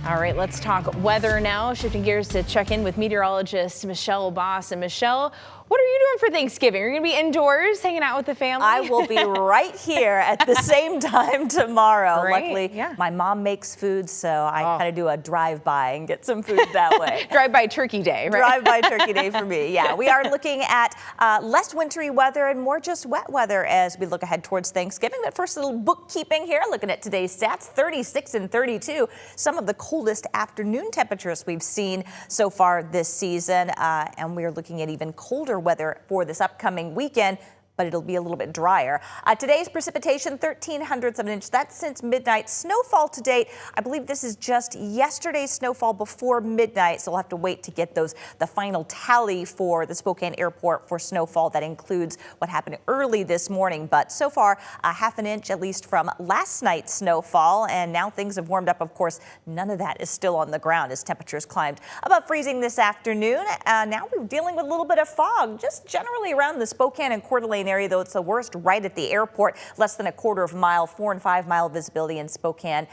All right, let's talk weather now. Shifting gears to check in with meteorologist Michelle Boss. And Michelle, what are you doing for Thanksgiving? Are you going to be indoors hanging out with the family? I will be right here at the same time tomorrow. Right, Luckily, yeah. my mom makes food, so I kind of do a drive-by and get some food that way. Drive-by turkey day, right? Drive-by turkey day for me, yeah. We are looking at less wintry weather and more just wet weather as we look ahead towards Thanksgiving. But first, a little bookkeeping here, looking at today's stats, 36 and 32, some of the coldest afternoon temperatures we've seen so far this season. And we're looking at even colder weather for this upcoming weekend, but it'll be a little bit drier. Today's precipitation, 0.13 of an inch. That's since midnight. Snowfall to date, I believe this is just yesterday's snowfall before midnight, so we'll have to wait to get the final tally for the Spokane Airport for snowfall. That includes what happened early this morning, but so far, a half an inch at least from last night's snowfall, and now things have warmed up. Of course, none of that is still on the ground as temperatures climbed above freezing this afternoon. Now we're dealing with a little bit of fog, just generally around the Spokane and Coeur d'Alene area, though it's the worst right at the airport. Less than a quarter of a mile, 4 and 5 mile visibility in Spokane,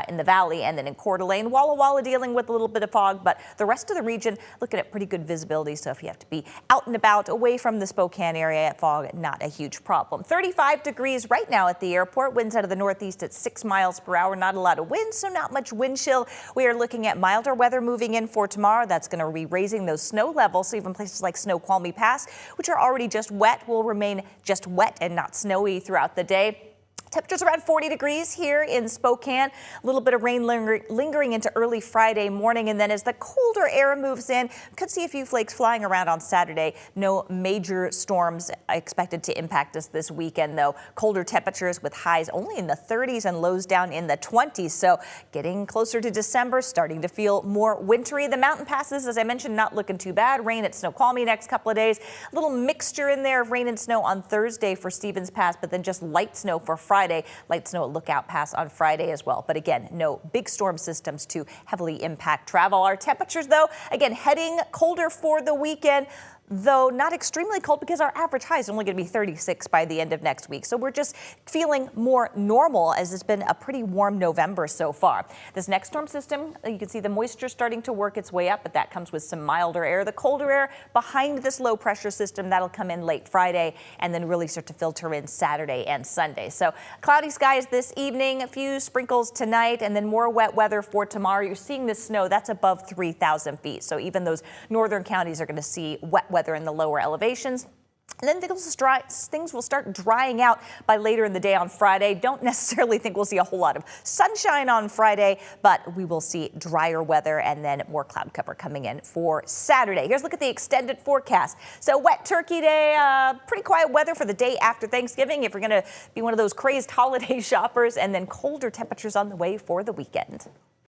in the valley, and then in Coeur d'Alene. Walla Walla dealing with a little bit of fog, but the rest of the region looking at pretty good visibility. So if you have to be out and about away from the Spokane area, fog not a huge problem. 35 degrees right now at the airport. Winds out of the northeast at 6 miles per hour. Not a lot of wind, so not much wind chill. We are looking at milder weather moving in for tomorrow. That's going to be raising those snow levels. So even places like Snoqualmie Pass, which are already just wet, will remain just wet and not snowy throughout the day. Temperatures around 40 degrees here in Spokane. A little bit of rain lingering into early Friday morning. And then as the colder air moves in, could see a few flakes flying around on Saturday. No major storms expected to impact us this weekend, though. Colder temperatures with highs only in the 30s and lows down in the 20s. So getting closer to December, starting to feel more wintry. The mountain passes, as I mentioned, not looking too bad. Rain at Snoqualmie next couple of days. A little mixture in there of rain and snow on Thursday for Stevens Pass, but then just light snow for Friday. Light snow at Lookout Pass on Friday as well. But again, no big storm systems to heavily impact travel. Our temperatures, though, again, heading colder for the weekend, though not extremely cold because our average high is only going to be 36 by the end of next week. So we're just feeling more normal as it's been a pretty warm November so far. This next storm system, you can see the moisture starting to work its way up, but that comes with some milder air. The colder air behind this low pressure system, that'll come in late Friday and then really start to filter in Saturday and Sunday. So cloudy skies this evening, a few sprinkles tonight, and then more wet weather for tomorrow. You're seeing this snow, that's above 3,000 feet. So even those northern counties are going to see wet weather in the lower elevations. And then things will start drying out by later in the day on Friday. Don't necessarily think we'll see a whole lot of sunshine on Friday, but we will see drier weather and then more cloud cover coming in for Saturday. Here's a look at the extended forecast. So wet turkey day, pretty quiet weather for the day after Thanksgiving if you're going to be one of those crazed holiday shoppers, and then colder temperatures on the way for the weekend.